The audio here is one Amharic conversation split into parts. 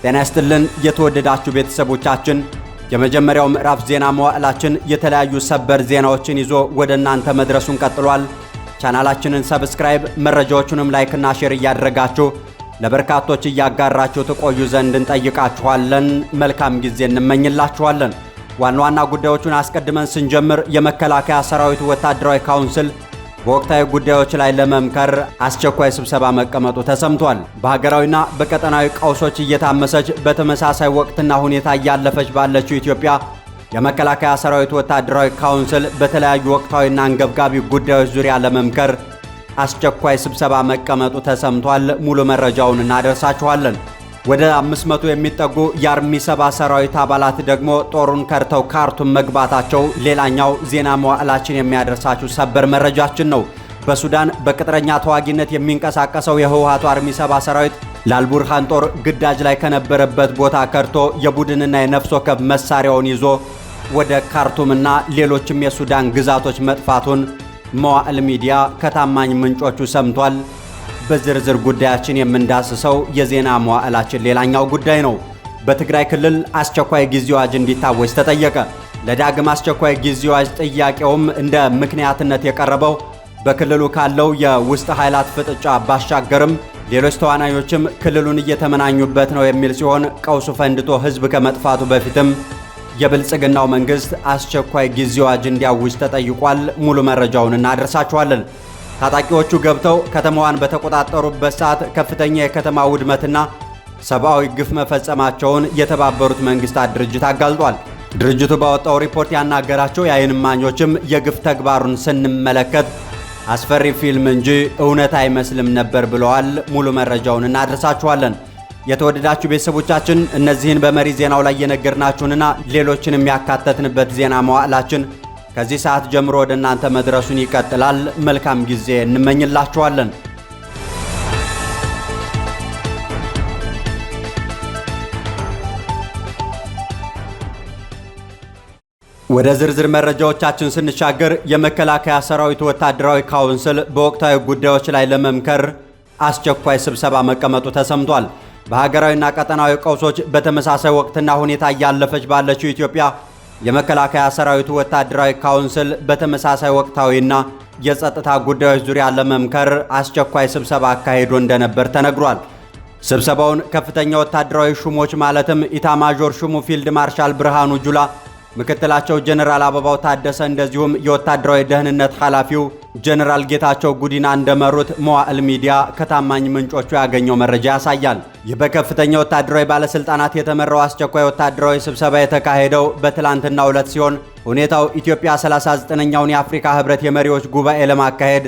ጤና ይስጥልን የተወደዳችሁ ቤተሰቦቻችን የመጀመሪያው ምዕራፍ ዜና መዋዕላችን የተለያዩ ሰበር ዜናዎችን ይዞ ወደ እናንተ መድረሱን ቀጥሏል። ቻናላችንን ሰብስክራይብ መረጃዎቹንም ላይክ እና ሼር እያደረጋችሁ ለበርካቶች እያጋራችሁ ተቆዩ ዘንድ እንጠይቃችኋለን። መልካም ጊዜ እንመኝላችኋለን። ዋና ጉዳዮቹን አስቀድመን ስንጀምር የመከላከያ ሰራዊት ወታደራዊ ካውንስል በወቅታዊ ጉዳዮች ላይ ለመምከር አስቸኳይ ስብሰባ መቀመጡ ተሰምቷል። በሀገራዊና በቀጠናዊ ቀውሶች እየታመሰች በተመሳሳይ ወቅትና ሁኔታ እያለፈች ባለችው ኢትዮጵያ የመከላከያ ሰራዊት ወታደራዊ ካውንስል በተለያዩ ወቅታዊና አንገብጋቢ ጉዳዮች ዙሪያ ለመምከር አስቸኳይ ስብሰባ መቀመጡ ተሰምቷል። ሙሉ መረጃውን እናደርሳችኋለን። ወደ 500 የሚጠጉ የአርሚ 7 ሰራዊት አባላት ደግሞ ጦሩን ከርተው ካርቱም መግባታቸው ሌላኛው ዜና መዋዕላችን የሚያደርሳችሁ ሰበር መረጃችን ነው። በሱዳን በቅጥረኛ ተዋጊነት የሚንቀሳቀሰው የህወሓቱ አርሚ 7 ሰራዊት ለአልቡርሃን ጦር ግዳጅ ላይ ከነበረበት ቦታ ከርቶ የቡድንና የነፍስ ወከፍ መሳሪያውን ይዞ ወደ ካርቱምና ሌሎችም የሱዳን ግዛቶች መጥፋቱን መዋዕል ሚዲያ ከታማኝ ምንጮቹ ሰምቷል። በዝርዝር ጉዳያችን የምንዳስሰው የዜና መዋዕላችን ሌላኛው ጉዳይ ነው። በትግራይ ክልል አስቸኳይ ጊዜ አዋጅ እንዲታወጅ ተጠየቀ። ለዳግም አስቸኳይ ጊዜ አዋጅ ጥያቄውም እንደ ምክንያትነት የቀረበው በክልሉ ካለው የውስጥ ኃይላት ፍጥጫ ባሻገርም ሌሎች ተዋናዮችም ክልሉን እየተመናኙበት ነው የሚል ሲሆን ቀውሱ ፈንድቶ ህዝብ ከመጥፋቱ በፊትም የብልጽግናው መንግስት አስቸኳይ ጊዜ አዋጅ እንዲያውጅ ተጠይቋል። ሙሉ መረጃውን እናደርሳችኋለን። ታጣቂዎቹ ገብተው ከተማዋን በተቆጣጠሩበት ሰዓት ከፍተኛ የከተማ ውድመትና ሰብአዊ ግፍ መፈጸማቸውን የተባበሩት መንግስታት ድርጅት አጋልጧል። ድርጅቱ ባወጣው ሪፖርት ያናገራቸው የዓይን እማኞችም የግፍ ተግባሩን ስንመለከት አስፈሪ ፊልም እንጂ እውነት አይመስልም ነበር ብለዋል። ሙሉ መረጃውን እናደርሳችኋለን። የተወደዳችሁ ቤተሰቦቻችን እነዚህን በመሪ ዜናው ላይ የነገርናችሁንና ሌሎችን የሚያካተትንበት ዜና መዋዕላችን ከዚህ ሰዓት ጀምሮ ወደ እናንተ መድረሱን ይቀጥላል። መልካም ጊዜ እንመኝላችኋለን። ወደ ዝርዝር መረጃዎቻችን ስንሻገር የመከላከያ ሰራዊት ወታደራዊ ካውንስል በወቅታዊ ጉዳዮች ላይ ለመምከር አስቸኳይ ስብሰባ መቀመጡ ተሰምቷል። በሀገራዊና ቀጠናዊ ቀውሶች በተመሳሳይ ወቅትና ሁኔታ እያለፈች ባለችው ኢትዮጵያ የመከላከያ ሰራዊቱ ወታደራዊ ካውንስል በተመሳሳይ ወቅታዊና የጸጥታ ጉዳዮች ዙሪያ ለመምከር አስቸኳይ ስብሰባ አካሂዶ እንደነበር ተነግሯል። ስብሰባውን ከፍተኛ ወታደራዊ ሹሞች ማለትም ኢታማዦር ሹሙ ፊልድ ማርሻል ብርሃኑ ጁላ፣ ምክትላቸው ጀነራል አበባው ታደሰ እንደዚሁም የወታደራዊ ደህንነት ኃላፊው ጀነራል ጌታቸው ጉዲና እንደመሩት መዋዕል ሚዲያ ከታማኝ ምንጮቹ ያገኘው መረጃ ያሳያል። ይህ በከፍተኛ ወታደራዊ ባለስልጣናት የተመራው አስቸኳይ ወታደራዊ ስብሰባ የተካሄደው በትላንትናው ዕለት ሲሆን ሁኔታው ኢትዮጵያ 39ኛውን የአፍሪካ ህብረት የመሪዎች ጉባኤ ለማካሄድ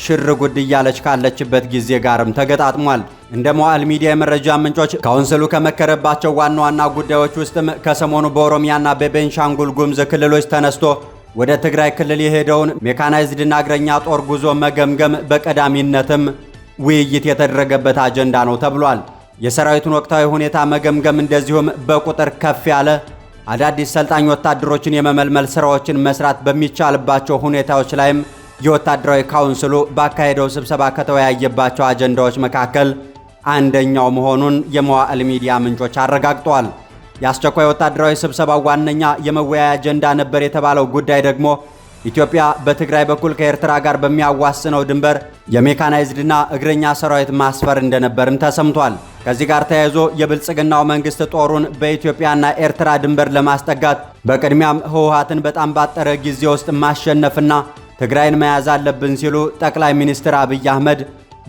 ሽር ጉድ እያለች ካለችበት ጊዜ ጋርም ተገጣጥሟል። እንደ መዋዕል ሚዲያ የመረጃ ምንጮች ካውንስሉ ከመከረባቸው ዋና ጉዳዮች ውስጥም ከሰሞኑ በኦሮሚያና በቤንሻንጉል ጉሙዝ ክልሎች ተነስቶ ወደ ትግራይ ክልል የሄደውን ሜካናይዝድና እግረኛ ጦር ጉዞ መገምገም በቀዳሚነትም ውይይት የተደረገበት አጀንዳ ነው ተብሏል። የሰራዊቱን ወቅታዊ ሁኔታ መገምገም እንደዚሁም በቁጥር ከፍ ያለ አዳዲስ ሰልጣኝ ወታደሮችን የመመልመል ስራዎችን መስራት በሚቻልባቸው ሁኔታዎች ላይም የወታደራዊ ካውንስሉ ባካሄደው ስብሰባ ከተወያየባቸው አጀንዳዎች መካከል አንደኛው መሆኑን የመዋዕል ሚዲያ ምንጮች አረጋግጠዋል። የአስቸኳይ ወታደራዊ ስብሰባ ዋነኛ የመወያያ አጀንዳ ነበር የተባለው ጉዳይ ደግሞ ኢትዮጵያ በትግራይ በኩል ከኤርትራ ጋር በሚያዋስነው ድንበር የሜካናይዝድና እግረኛ ሰራዊት ማስፈር እንደነበርም ተሰምቷል። ከዚህ ጋር ተያይዞ የብልጽግናው መንግስት ጦሩን በኢትዮጵያና ኤርትራ ድንበር ለማስጠጋት በቅድሚያም ህወሓትን በጣም ባጠረ ጊዜ ውስጥ ማሸነፍና ትግራይን መያዝ አለብን ሲሉ ጠቅላይ ሚኒስትር አብይ አህመድ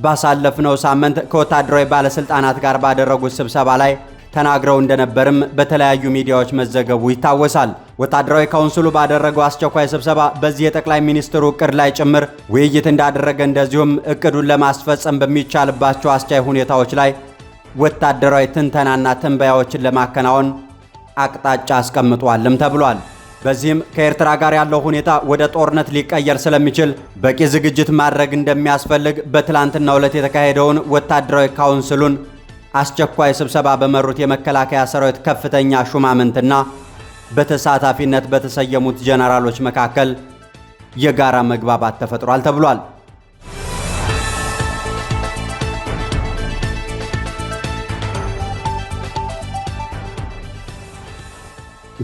ባሳለፍነው ሳምንት ከወታደራዊ ባለስልጣናት ጋር ባደረጉት ስብሰባ ላይ ተናግረው እንደነበርም በተለያዩ ሚዲያዎች መዘገቡ ይታወሳል። ወታደራዊ ካውንስሉ ባደረገው አስቸኳይ ስብሰባ በዚህ የጠቅላይ ሚኒስትሩ እቅድ ላይ ጭምር ውይይት እንዳደረገ እንደዚሁም እቅዱን ለማስፈጸም በሚቻልባቸው አስቻይ ሁኔታዎች ላይ ወታደራዊ ትንተናና ትንበያዎችን ለማከናወን አቅጣጫ አስቀምጧልም ተብሏል። በዚህም ከኤርትራ ጋር ያለው ሁኔታ ወደ ጦርነት ሊቀየር ስለሚችል በቂ ዝግጅት ማድረግ እንደሚያስፈልግ በትላንትናው ዕለት የተካሄደውን ወታደራዊ ካውንስሉን አስቸኳይ ስብሰባ በመሩት የመከላከያ ሰራዊት ከፍተኛ ሹማምንትና በተሳታፊነት በተሰየሙት ጀነራሎች መካከል የጋራ መግባባት ተፈጥሯል ተብሏል።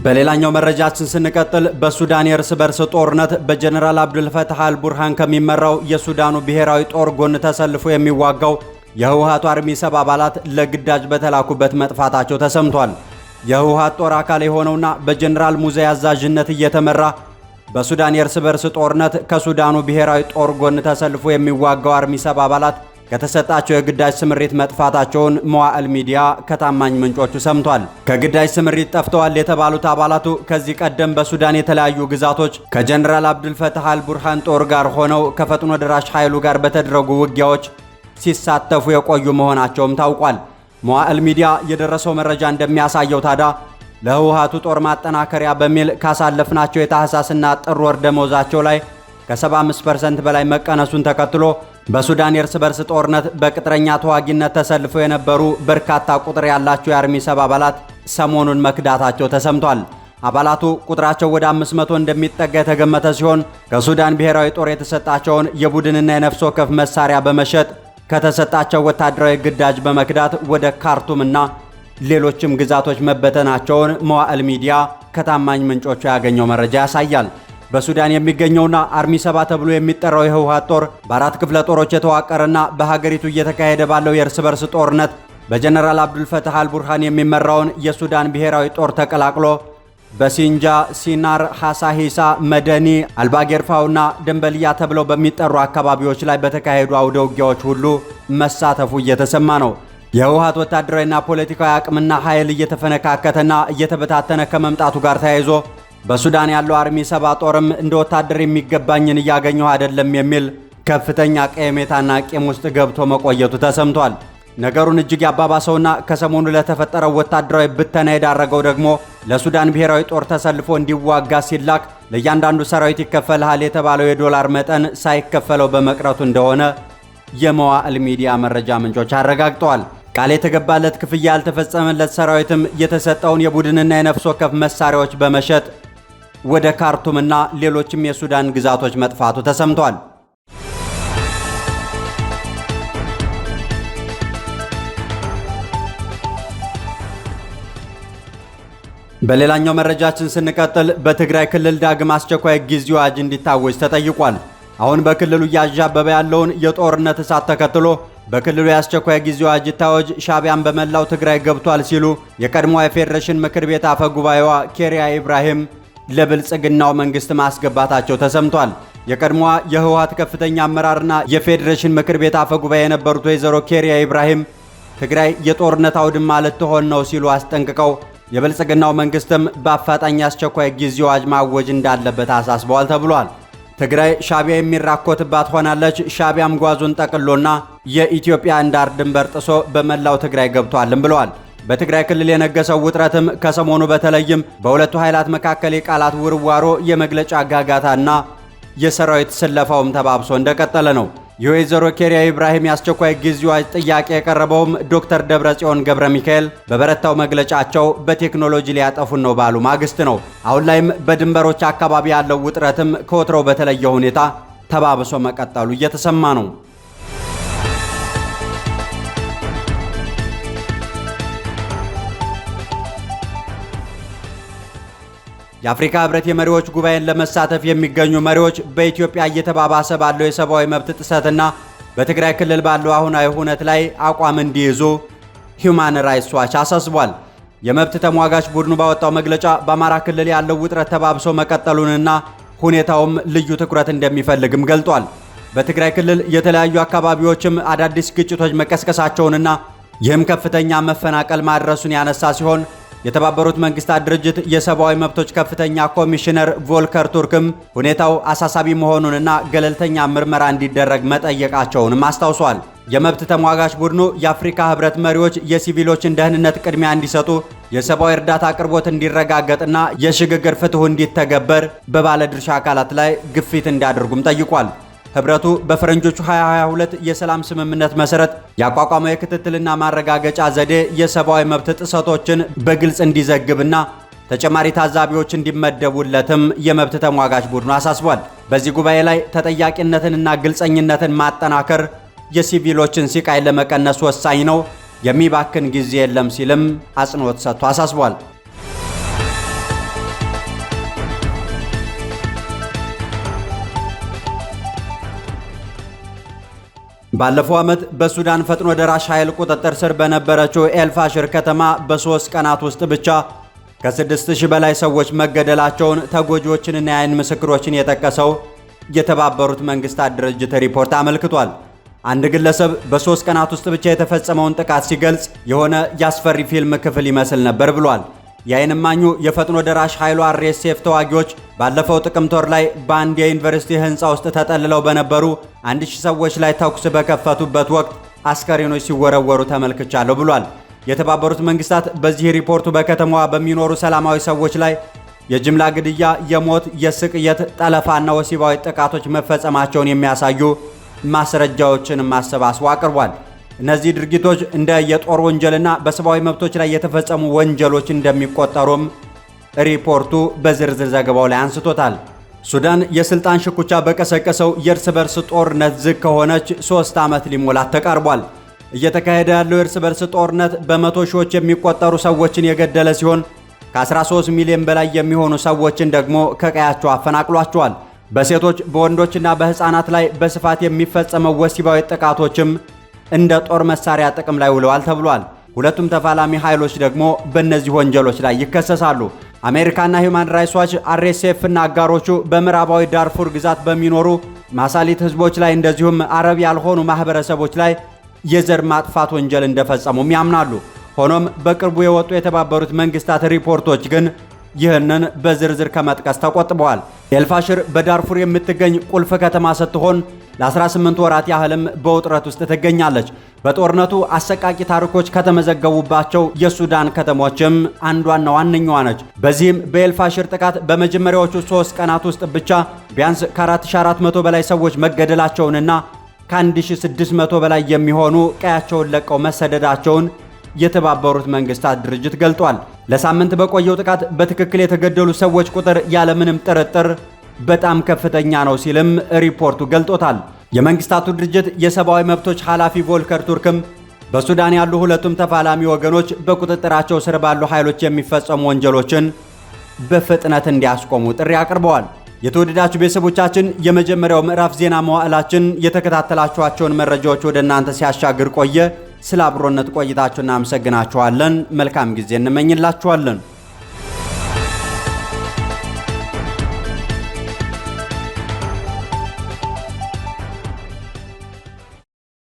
በሌላኛው መረጃችን ስንቀጥል በሱዳን የእርስ በርስ ጦርነት በጀነራል አብዱልፈታህ አልቡርሃን ከሚመራው የሱዳኑ ብሔራዊ ጦር ጎን ተሰልፎ የሚዋጋው የህወሓቱ አርሚ 7 አባላት ለግዳጅ በተላኩበት መጥፋታቸው ተሰምቷል። የህወሓት ጦር አካል የሆነውና በጀነራል ሙዘይ አዛዥነት እየተመራ በሱዳን የእርስ በርስ ጦርነት ከሱዳኑ ብሔራዊ ጦር ጎን ተሰልፎ የሚዋጋው አርሚ 7 አባላት ከተሰጣቸው የግዳጅ ስምሪት መጥፋታቸውን መዋዕል ሚዲያ ከታማኝ ምንጮቹ ሰምቷል። ከግዳጅ ስምሪት ጠፍተዋል የተባሉት አባላቱ ከዚህ ቀደም በሱዳን የተለያዩ ግዛቶች ከጀነራል አብዱልፈታህ አልቡርሃን ጦር ጋር ሆነው ከፈጥኖ ደራሽ ኃይሉ ጋር በተደረጉ ውጊያዎች ሲሳተፉ የቆዩ መሆናቸውም ታውቋል። መዋዕል ሚዲያ የደረሰው መረጃ እንደሚያሳየው ታዲያ ለህወሓቱ ጦር ማጠናከሪያ በሚል ካሳለፍናቸው የታህሳስና ጥር ወር ደመወዛቸው ላይ ከ75% በላይ መቀነሱን ተከትሎ በሱዳን የእርስ በርስ ጦርነት በቅጥረኛ ተዋጊነት ተሰልፈው የነበሩ በርካታ ቁጥር ያላቸው የአርሚ 7 አባላት ሰሞኑን መክዳታቸው ተሰምቷል። አባላቱ ቁጥራቸው ወደ 500 እንደሚጠጋ የተገመተ ሲሆን ከሱዳን ብሔራዊ ጦር የተሰጣቸውን የቡድንና የነፍስ ወከፍ መሳሪያ በመሸጥ ከተሰጣቸው ወታደራዊ ግዳጅ በመክዳት ወደ ካርቱምና ሌሎችም ግዛቶች መበተናቸውን መዋዕል ሚዲያ ከታማኝ ምንጮቹ ያገኘው መረጃ ያሳያል። በሱዳን የሚገኘውና አርሚ 7 ተብሎ የሚጠራው የህወሓት ጦር በ4 ክፍለ ጦሮች የተዋቀረና በሀገሪቱ እየተካሄደ ባለው የእርስ በርስ ጦርነት በጀነራል አብዱልፈታህ አልቡርሃን የሚመራውን የሱዳን ብሔራዊ ጦር ተቀላቅሎ በሲንጃ፣ ሲናር፣ ሐሳሂሳ፣ መደኒ፣ አልባጌርፋውና ደንበልያ ተብለው በሚጠሩ አካባቢዎች ላይ በተካሄዱ አውደ ውጊያዎች ሁሉ መሳተፉ እየተሰማ ነው። የህወሓት ወታደራዊና ፖለቲካዊ አቅምና ኃይል እየተፈነካከተና እየተበታተነ ከመምጣቱ ጋር ተያይዞ በሱዳን ያለው አርሚ 7 ጦርም እንደ ወታደር የሚገባኝን እያገኘሁ አይደለም የሚል ከፍተኛ ቀየሜታና ቂም ውስጥ ገብቶ መቆየቱ ተሰምቷል። ነገሩን እጅግ ያባባሰውና ከሰሞኑ ለተፈጠረው ወታደራዊ ብተና የዳረገው ደግሞ ለሱዳን ብሔራዊ ጦር ተሰልፎ እንዲዋጋ ሲላክ ለእያንዳንዱ ሰራዊት ይከፈልሃል የተባለው የዶላር መጠን ሳይከፈለው በመቅረቱ እንደሆነ የመዋዕል ሚዲያ መረጃ ምንጮች አረጋግጠዋል። ቃል የተገባለት ክፍያ ያልተፈጸመለት ሰራዊትም የተሰጠውን የቡድንና የነፍስ ወከፍ መሳሪያዎች በመሸጥ ወደ ካርቱምና ሌሎችም የሱዳን ግዛቶች መጥፋቱ ተሰምቷል። በሌላኛው መረጃችን ስንቀጥል በትግራይ ክልል ዳግም አስቸኳይ ጊዜ አዋጅ እንዲታወጅ ተጠይቋል። አሁን በክልሉ እያዣበበ ያለውን የጦርነት እሳት ተከትሎ በክልሉ የአስቸኳይ ጊዜ አዋጅ ይታወጅ፣ ሻዕቢያን በመላው ትግራይ ገብቷል ሲሉ የቀድሞዋ የፌዴሬሽን ምክር ቤት አፈ ጉባኤዋ ኬሪያ ኢብራሂም ለብልጽግናው መንግስት ማስገባታቸው ተሰምቷል። የቀድሞዋ የህወሓት ከፍተኛ አመራርና የፌዴሬሽን ምክር ቤት አፈ ጉባኤ የነበሩት ወይዘሮ ኬሪያ ኢብራሂም ትግራይ የጦርነት አውድማ ልትሆን ነው ሲሉ አስጠንቅቀው የብልጽግናው መንግስትም በአፋጣኝ አስቸኳይ ጊዜ አዋጅ ማወጅ እንዳለበት አሳስበዋል ተብሏል። ትግራይ ሻዕቢያ የሚራኮትባት ሆናለች፣ ሻዕቢያም ጓዙን ጠቅሎና የኢትዮጵያን ዳር ድንበር ጥሶ በመላው ትግራይ ገብቷልም ብለዋል። በትግራይ ክልል የነገሰው ውጥረትም ከሰሞኑ በተለይም በሁለቱ ኃይላት መካከል የቃላት ውርዋሮ፣ የመግለጫ ጋጋታና የሰራዊት ስለፋውም ተባብሶ እንደቀጠለ ነው። የወይዘሮ ኬሪያ ኢብራሂም የአስቸኳይ ጊዜ አዋጅ ጥያቄ የቀረበውም ዶክተር ደብረጽዮን ገብረ ሚካኤል በበረታው መግለጫቸው በቴክኖሎጂ ሊያጠፉን ነው ባሉ ማግስት ነው። አሁን ላይም በድንበሮች አካባቢ ያለው ውጥረትም ከወትሮው በተለየ ሁኔታ ተባብሶ መቀጠሉ እየተሰማ ነው። የአፍሪካ ህብረት የመሪዎች ጉባኤን ለመሳተፍ የሚገኙ መሪዎች በኢትዮጵያ እየተባባሰ ባለው የሰብአዊ መብት ጥሰትና በትግራይ ክልል ባለው አሁናዊ ሁነት ላይ አቋም እንዲይዙ ሂዩማን ራይትስ ዋች አሳስቧል። የመብት ተሟጋች ቡድኑ ባወጣው መግለጫ በአማራ ክልል ያለው ውጥረት ተባብሶ መቀጠሉንና ሁኔታውም ልዩ ትኩረት እንደሚፈልግም ገልጧል። በትግራይ ክልል የተለያዩ አካባቢዎችም አዳዲስ ግጭቶች መቀስቀሳቸውንና ይህም ከፍተኛ መፈናቀል ማድረሱን ያነሳ ሲሆን የተባበሩት መንግስታት ድርጅት የሰብአዊ መብቶች ከፍተኛ ኮሚሽነር ቮልከር ቱርክም ሁኔታው አሳሳቢ መሆኑንና ገለልተኛ ምርመራ እንዲደረግ መጠየቃቸውንም አስታውሷል። የመብት ተሟጋች ቡድኑ የአፍሪካ ህብረት መሪዎች የሲቪሎችን ደህንነት ቅድሚያ እንዲሰጡ፣ የሰብአዊ እርዳታ አቅርቦት እንዲረጋገጥና የሽግግር ፍትሁ እንዲተገበር በባለድርሻ አካላት ላይ ግፊት እንዲያደርጉም ጠይቋል። ህብረቱ በፈረንጆቹ 2022 የሰላም ስምምነት መሰረት ያቋቋመው የክትትልና ማረጋገጫ ዘዴ የሰብአዊ መብት ጥሰቶችን በግልጽ እንዲዘግብና ተጨማሪ ታዛቢዎች እንዲመደቡለትም የመብት ተሟጋች ቡድኑ አሳስቧል። በዚህ ጉባኤ ላይ ተጠያቂነትንና ግልጸኝነትን ማጠናከር የሲቪሎችን ስቃይ ለመቀነስ ወሳኝ ነው፣ የሚባክን ጊዜ የለም ሲልም አጽንኦት ሰጥቶ አሳስቧል። ባለፈው ዓመት በሱዳን ፈጥኖ ደራሽ ኃይል ቁጥጥር ስር በነበረችው ኤልፋሽር ከተማ በ3 ቀናት ውስጥ ብቻ ከ6000 በላይ ሰዎች መገደላቸውን ተጎጂዎችንና የዓይን ምስክሮችን የጠቀሰው የተባበሩት መንግስታት ድርጅት ሪፖርት አመልክቷል። አንድ ግለሰብ በ3 ቀናት ውስጥ ብቻ የተፈጸመውን ጥቃት ሲገልጽ የሆነ ያስፈሪ ፊልም ክፍል ይመስል ነበር ብሏል። የዓይን እማኙ የፈጥኖ ደራሽ ኃይሉ አርኤስኤፍ ተዋጊዎች ባለፈው ጥቅምት ወር ላይ በአንድ የዩኒቨርሲቲ ህንፃ ውስጥ ተጠልለው በነበሩ 1000 ሰዎች ላይ ተኩስ በከፈቱበት ወቅት አስከሬኖች ሲወረወሩ ተመልክቻለሁ ብሏል። የተባበሩት መንግስታት በዚህ ሪፖርቱ በከተማዋ በሚኖሩ ሰላማዊ ሰዎች ላይ የጅምላ ግድያ፣ የሞት፣ የስቅየት፣ ጠለፋና ወሲባዊ ጥቃቶች መፈጸማቸውን የሚያሳዩ ማስረጃዎችን ማሰባሰብ አቅርቧል። እነዚህ ድርጊቶች እንደ የጦር ወንጀልና በሰብአዊ መብቶች ላይ የተፈጸሙ ወንጀሎች እንደሚቆጠሩም ሪፖርቱ በዝርዝር ዘገባው ላይ አንስቶታል። ሱዳን የስልጣን ሽኩቻ በቀሰቀሰው የእርስ በርስ ጦርነት ዝግ ከሆነች 3 ዓመት ሊሞላት ተቃርቧል። እየተካሄደ ያለው የእርስ በርስ ጦርነት በመቶ ሺዎች የሚቆጠሩ ሰዎችን የገደለ ሲሆን ከ13 ሚሊዮን በላይ የሚሆኑ ሰዎችን ደግሞ ከቀያቸው አፈናቅሏቸዋል። በሴቶች በወንዶችና በህፃናት ላይ በስፋት የሚፈጸመው ወሲባዊ ጥቃቶችም እንደ ጦር መሳሪያ ጥቅም ላይ ውለዋል ተብሏል። ሁለቱም ተፋላሚ ኃይሎች ደግሞ በእነዚህ ወንጀሎች ላይ ይከሰሳሉ። አሜሪካና ሂውማን ራይትስ ዋች አርኤስኤፍ እና አጋሮቹ በምዕራባዊ ዳርፉር ግዛት በሚኖሩ ማሳሊት ህዝቦች ላይ እንደዚሁም አረብ ያልሆኑ ማህበረሰቦች ላይ የዘር ማጥፋት ወንጀል እንደፈጸሙም ያምናሉ። ሆኖም በቅርቡ የወጡ የተባበሩት መንግስታት ሪፖርቶች ግን ይህንን በዝርዝር ከመጥቀስ ተቆጥበዋል። ኤልፋሽር በዳርፉር የምትገኝ ቁልፍ ከተማ ስትሆን ለ18 ወራት ያህልም በውጥረት ውስጥ ትገኛለች። በጦርነቱ አሰቃቂ ታሪኮች ከተመዘገቡባቸው የሱዳን ከተሞችም አንዷና ዋነኛዋ ነች። በዚህም በኤልፋሽር ጥቃት በመጀመሪያዎቹ 3 ቀናት ውስጥ ብቻ ቢያንስ ከ4400 በላይ ሰዎች መገደላቸውንና ከ1600 በላይ የሚሆኑ ቀያቸውን ለቀው መሰደዳቸውን የተባበሩት መንግስታት ድርጅት ገልጧል። ለሳምንት በቆየው ጥቃት በትክክል የተገደሉ ሰዎች ቁጥር ያለምንም ጥርጥር በጣም ከፍተኛ ነው ሲልም ሪፖርቱ ገልጦታል። የመንግስታቱ ድርጅት የሰብአዊ መብቶች ኃላፊ ቮልከር ቱርክም በሱዳን ያሉ ሁለቱም ተፋላሚ ወገኖች በቁጥጥራቸው ስር ባሉ ኃይሎች የሚፈጸሙ ወንጀሎችን በፍጥነት እንዲያስቆሙ ጥሪ አቅርበዋል። የተወደዳችሁ ቤተሰቦቻችን የመጀመሪያው ምዕራፍ ዜና መዋዕላችን የተከታተላችኋቸውን መረጃዎች ወደ እናንተ ሲያሻግር ቆየ። ስለ አብሮነት ቆይታችሁ እናመሰግናችኋለን። መልካም ጊዜ እንመኝላችኋለን።